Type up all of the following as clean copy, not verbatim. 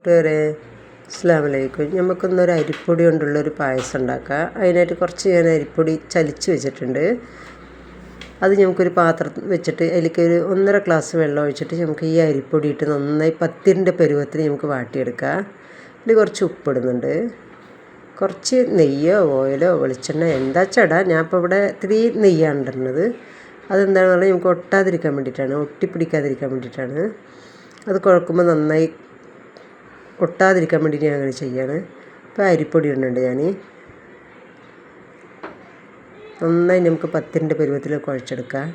കൂട്ടുകാരെ അസ്സലാമു അലൈക്കും. നമുക്കൊന്നൊരു അരിപ്പൊടി കൊണ്ടുള്ളൊരു പായസം ഉണ്ടാക്കാം. അതിനായിട്ട് കുറച്ച് ഞാൻ അരിപ്പൊടി ചലിച്ച് വെച്ചിട്ടുണ്ട്. അത് നമുക്കൊരു പാത്രം വെച്ചിട്ട് അതിലേക്ക് ഒരു 1.5 ഗ്ലാസ് വെള്ളം ഒഴിച്ചിട്ട് നമുക്ക് ഈ അരിപ്പൊടി ഇട്ട് നന്നായി പത്തിരിൻ്റെ പരുവത്തിന് നമുക്ക് വാട്ടിയെടുക്കാം. ഇതിൽ കുറച്ച് ഉപ്പിടുന്നുണ്ട്, കുറച്ച് നെയ്യോ ഓയിലോ വെളിച്ചെണ്ണ എന്താ ചടാ. ഞാൻ ഇപ്പോൾ ഇവിടെ ഇത്തിരി നെയ്യാണ് ഇടുന്നത്. അതെന്താണെന്ന് പറഞ്ഞാൽ നമുക്ക് ഒട്ടാതിരിക്കാൻ വേണ്ടിയിട്ടാണ്, ഒട്ടിപ്പിടിക്കാതിരിക്കാൻ വേണ്ടിയിട്ടാണ്. അത് കുഴക്കുമ്പോൾ നന്നായി ഒട്ടാതിരിക്കാൻ വേണ്ടിയിട്ട് ഞാൻ അങ്ങനെ ചെയ്യാണ്. ഇപ്പോൾ അരിപ്പൊടി ഇടുന്നുണ്ട് ഞാൻ. നന്നായി നമുക്ക് പത്തിരിൻ്റെ പരുവത്തിൽ കുഴച്ചെടുക്കാം.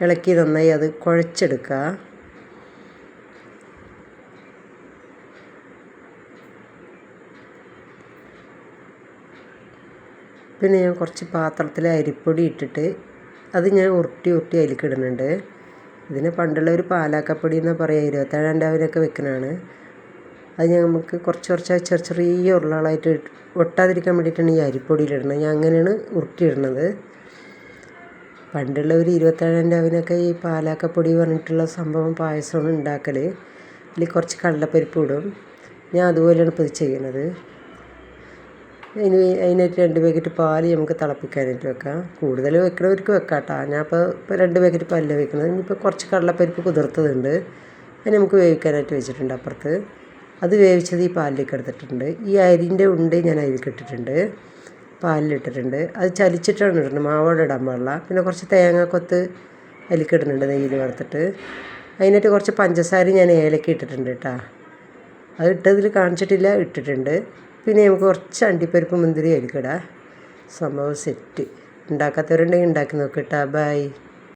ഇളക്കി നന്നായി അത് കുഴച്ചെടുക്കുക. പിന്നെ ഞാൻ കുറച്ച് പാത്രത്തിൽ അരിപ്പൊടി ഇട്ടിട്ട് അത് ഞാൻ ഉരുട്ടി അതിലേക്ക് ഇടുന്നുണ്ട്. ഇതിന് പണ്ടുള്ള ഒരു പാലാക്കപ്പൊടി എന്ന് പറയുക, 27 രാവിലെയൊക്കെ വെക്കുന്നതാണ്. അത് നമുക്ക് കുറച്ച് ചെറിയ ഉരുളകളായിട്ട് ഒട്ടാതിരിക്കാൻ വേണ്ടിയിട്ടാണ് ഈ അരിപ്പൊടിയിലിടുന്നത്. ഞാൻ അങ്ങനെയാണ് ഉരുട്ടിയിടുന്നത്. പണ്ടുള്ള ഒരു 27 രാവിലെയൊക്കെ ഈ പാലാക്കപ്പൊടി പറഞ്ഞിട്ടുള്ള സംഭവം പായസമാണ് ഉണ്ടാക്കൽ. ഇതിൽ കുറച്ച് കടലപ്പരിപ്പ് ഇടും. ഞാൻ അതുപോലെയാണ് ഇപ്പോൾ ഇത് ചെയ്യുന്നത്. അതിനായിട്ട് 2 പാക്കറ്റ് പാൽ നമുക്ക് തിളപ്പിക്കാനായിട്ട് വെക്കാം. കൂടുതൽ വെക്കണവർക്ക് വെക്കാം കേട്ടോ. ഞാൻ ഇപ്പോൾ 2 പാക്കറ്റ് പാലിലാണ് വെക്കുന്നത്. ഇനിയിപ്പോൾ കുറച്ച് കടലപ്പരിപ്പ് കുതിർത്തതുണ്ട്, അത് നമുക്ക് വേവിക്കാനായിട്ട് വെച്ചിട്ടുണ്ട് അപ്പുറത്ത്. അത് വേവിച്ചത് ഈ പാലിലേക്ക് എടുത്തിട്ടുണ്ട്. ഈ അരിൻ്റെ ഉണ്ട ഞാൻ അതിലേക്ക് ഇട്ടിട്ടുണ്ട്, പാലിലിട്ടിട്ടുണ്ട്. അത് ചലിച്ചിട്ടാണ് ഇടുന്നത്, മാവോടെ ഇടാൻ പാടില്ല. പിന്നെ കുറച്ച് തേങ്ങാക്കൊത്ത് അതിലേക്ക് ഇടുന്നുണ്ട് നെയ്യിൽ വറുത്തിട്ട്. അതിനായിട്ട് കുറച്ച് പഞ്ചസാര ഞാൻ ഏലക്ക ഇട്ടിട്ടുണ്ട് കേട്ടോ. അത് ഇട്ടതിൽ കാണിച്ചിട്ടില്ല, ഇട്ടിട്ടുണ്ട്. പിന്നെ നമുക്ക് കുറച്ച് അണ്ടിപ്പരിപ്പ് മുന്തിരി അതിലേക്ക് ഇടാം. സംഭവം സെറ്റ്. ഉണ്ടാക്കാത്തവരുണ്ടെങ്കിൽ ഉണ്ടാക്കി നോക്കിട്ടാ. ബൈ.